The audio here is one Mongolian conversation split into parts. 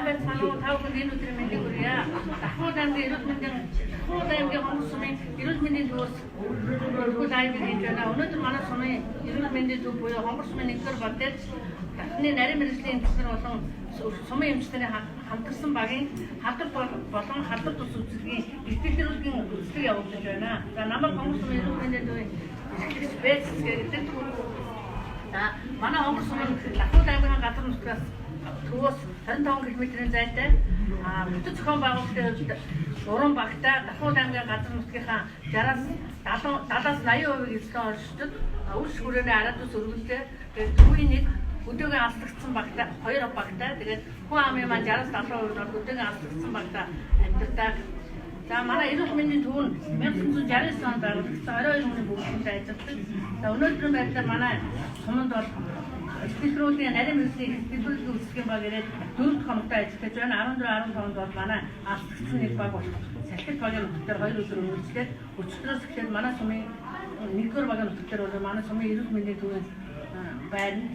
байцгаана уу та бүхэнд энэ өдрийн мэндийг хүргье. Дахиад аймгийн хонгор сумын эрүүл мэндийн төвөөс өргөл лайв хийж байна. Өнөөдөр манай сумын эрүүл мэндийн төв буюу хонгор сумын нэгдүгээр баг дээр дахны нарийн мэргэжлийн төсвөр болон сумын эмчтэрийн хамтарсан багийн халдвар болон халдвар тус үзлэгийн бэлтгэл үзлэг явуулж байна. За намайг хонгор сумын эрүүл мэндийн төвийн эрхлэгч Бэцс гэдэг. За манай хонгор сумын Лахууд аймгийн газар нутгаас төвөөс 25 км-ийн зайтай бүтэц зохион байгуулалтын уран багтаа Лахууд аймгийн газар нутгийнхаа 60-70-аас 80% эзлэн оршдог үр шигүрээний араад ус өргөлтэй. Тэгээд төвийн нэг өдөөгийн алслагдсан багтаа 2 багтаа. Тэгээд хүн амын маань 60-70% бол өдөөгийн алслагдсан багтаа амьдардаг. За манай эрүүл мэндийн төв нь 1969 онд байгуулагдсан 22 хүний бүгдтэй ажилладаг. За өнөөдрийн байдлаар манай суманд бол Дэлгэрүүлгийн нарийн мэргэжлийн дэлгэрүүлгийн үйлчлэгийн баг ирээд 4 хоногтой ажиллаж байна. 14-15 онд бол манай алслагдсан нэг баг болох салхит багийн нутгаар 2 өдөр үйлчлээд өчигдрөөс эхлээд манай сумын 1-р багийн нутгаар бол манай сумын эрүүл мэндийн төвийн байранд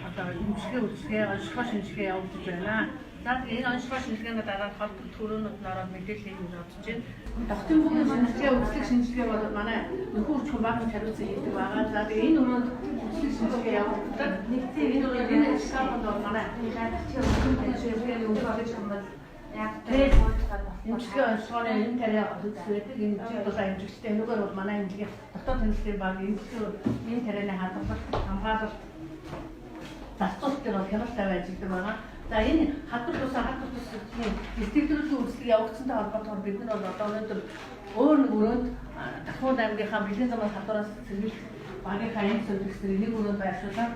одоо эмчилгээ үйлчлэгээ онцлогоо шинжилгээ явуулж байна. За энэ онцлогоо шинжилгээний дараа холбогд төрөөнүүд нь ороод мэдээлэл хийж бодож байна. Тогтын бүгийн шинжилгээ үйлчлэг шинжилгээ бол манай нөхөр хүчгүй багийн хариуцсан хийдэг байгаа. За тэгээ энэ өмнөд үйлчлэг шинжилгээ явуулдаг. Нэгдсэн энэ шкафанд бол манай шинжилгээний үйлчлэг хамбал яг эмчилгээ онцлогооны энэ тариа үзүүлдэг. Энэ жиг тусаа эмчилгээтэй энэгээр бол манай эмчилгээ дотоод тэнцлийн баг эмчилгээ энэ тарианы хадгалах хамгаалалт зарцуулалт дээр бол хяналт тавиад ажилладаг байгаа. За энэ халдвар тусгийн бэлтгэл үйлчлэг явагдсантай холбоотойгоор бид нар бол одоо өнөөдөр өөр нэг өрөөнд Дахиад аймгийнхаа бэлгийн замын халдвараас сэргийлэх багийнхаа энэ зөвлөгчдийг нэг өрөөнд байршуулаад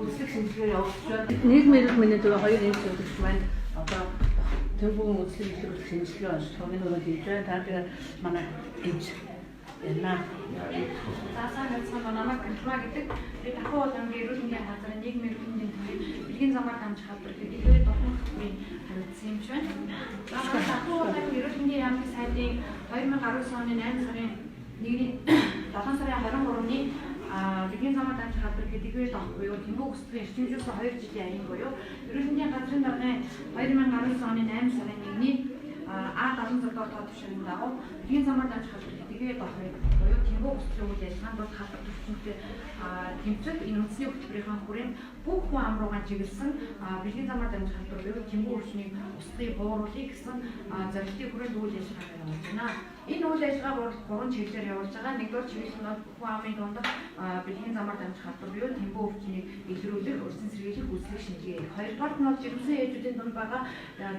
үйлчлэг шинжилгээ явуулж байна. Нийгмийн эрүүл мэндийн төв 2 энэ зөвлөгч маань одоо төвийн үйлчлэг илрүүлэх шинжилгээ онцлогыг энэ өрөөнд хийж байна. Та тэгээ манай эмч байна. Заасан гэсэн намайг Гүлмаа гэдэг. Би Дахиад аймгийн эрүүл мэндийн газрын нийгмийн эрүүл мэндийн төвийн бэлгийн замаар дамжих халдвар гэдэг ихээ дотны хөтөлбөрийн хариуцсан юм байна. За манай Дахиад аймгийн эрүүл мэндийн яамны сайдын 2019 оны 8 сарын 1-ний 7 сарын 23-ны бэлгийн замаар дамжих халдвар гэдэг ихээ дох буюу Тэмбүү өсөлтийн эрчимжүүлсэн 2 жилийн аян буюу эрүүл мэндийн газрын даргын 2019 оны 8 сарын 1-ний А76 дугаар тоо төвшөрийн дагуу бэлгийн замаар дамжих халдвар тэгээд бохоо буюу Тэмбүү өсөлтийн үйл ажиллагаанд бол халдвар төвчөнтэй тэмцэл энэ үндэсний хөтөлбөрийн хүрээнд бүх хүн ам руугаа чиглэсэн бэлгийн замаар дамжих халдвар буюу Тэмбүү өвчнийг устгахыг бууруулах гэсэн зорилтын хүрээнд үйл ажиллагаа явуулж байна. Энэ үйл ажиллагаа бол 3 чиглэлээр явуулж байгаа. Нэгдүгээр чиглэл нь хүн амын дунд бэлгийн замаар дамжих халдвар буюу Тэмбүү өвчнийг илрүүлэх, өрсөн сэргийлэх, үйлчлэх шинжилгээ. Хоёрдугаар нь бол жирэмсэн ээжүүдийн дунд байгаа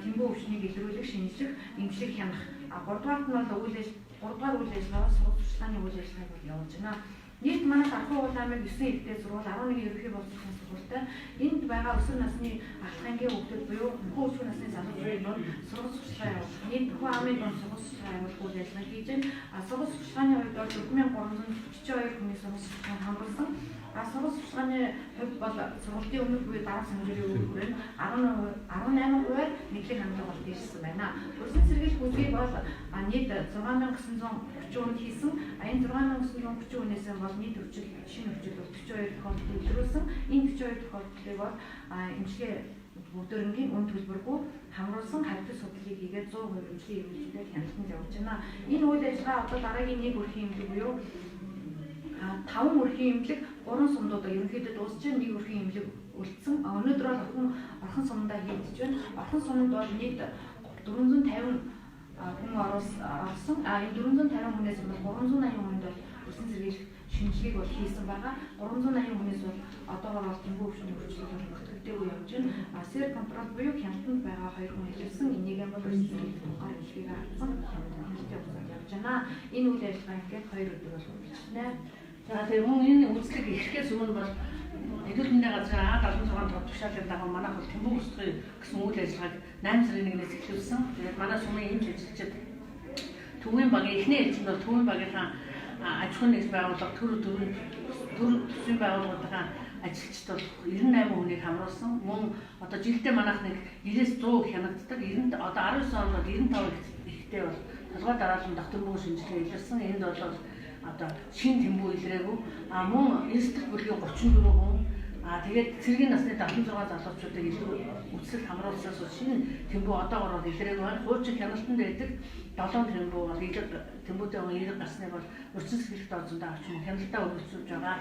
Тэмбүү өвчнийг илрүүлэх, шинжлэх, эмчлэх хянах. Гуравдугаар нь бол гуравдугаар үйл ажиллагаа сургалтын үйл ажиллагааг бол явуулж байна. Нийт манай Дахиад аймаг 9 иргэдэд сургууль 11 ерөнхий боловсролын сургуультай энд байгаа өсвөр насны ахлахангийн хүүхдүүд буюу нөхөн өсвөр насны залуучууд бол сургууль сурталчилгаа явуулж байна. Нийт нөхөн амын дунд сургууль сурталчилгаа явуулах үйл ажиллагаа хийж байна. Сургууль сурталчилгааны хувьд бол 4342 хүний сургууль сурталчилгаанд хамруулсан. Сургууль сурталчилгааны хувьд бол сургуулийн өмнөх буюу дараах санжирын үүргээр 18%-аар нийтлэг хандлага бол дээрсэн байна. Өрсөн сэргийлэх үзгийг бол нийт 6940 хийсэн. Энэ 6940 хүнээс бол нийт шинэ өвчил 42 тохиолдолд илрүүлсэн. Энэ 42 тохиолдлыг бол эмчилгээ бүдөрөнгийн үн төлбөргүй хамруулсан хавьтал судлалыг хийгээд 100% эмчилгээ эрүүлжүүлээд хяналтанд явуулж байна. Энэ үйл ажиллагаа одоо дараагийн нэг өрхийн эмнэлэг буюу 5 өрхийн эмнэлэг 3 сумдууд ерөнхийдөө дуусчихсан, нэг өрхийн эмнэлэг үлдсэн. Өнөөдөр бол орхон сумдаа хийгдэж байна. Орхон сумд бол нийт 450 хүн орсон. Энэ 450 хүнээс бол 380 хүнд бол өрсөн сэргийлэх шинжилгээг бол хийсэн байгаа. 380 хүнээс бол одоогоор бол Тэмбүү өвчний хөрчлөлт бол бүртгэгдээгүй явж байна. Сер контрол буюу хяналтанд байгаа 2 хүн илэрсэн. Энийг бол өрсөн сэргийлэх тухаар эмчилгээг авсан. Хяналтанд явж байна. Энэ үйл ажиллагаа ингээд 2 өдөр бол үргэлжлэнэ. За тэгээ мөн энэ үйлчлэг ихэхээс өмнө бол эрүүл мэндийн газрын А76 тоо тушаалын дагуу манайх бол Тэмбүү устгах гэсэн үйл ажиллагааг 8 сарын 1-ээс эхлүүлсэн. Тэгээд манай сумын эмч ажилчид төвийн багийн эхний ээлжинд бол төвийн багийнхаа аж ахуйн нэгж байгууллага төр төсвийн байгууллагуудынхаа ажилчид бол 98 хүнийг хамруулсан. Мөн одоо жилдээ манайх нэг 90-100 хянагддаг. 90 одоо 19 онд 95 ихтэй бол толгой дараалан доктор мөн шинжилгээ илэрсэн. Энд бол одоо шинэ Тэмбүү илрээгүй. Мөн эрсдэл бүлгийн 34 хүн Тэгээд цэргийн насны 76 залуучуудыг илүү үсэл хамруулсаас шинэ тэмбүү одоогоор бол илрээг байна. Хуучин хяналтанд байдаг 7 тэмбүү бол тэмбүүтэй ирэг гарсныг бол урьдчилан сэлбэрт орзондоо авч хяналтаа өргөжүүлж байгаа.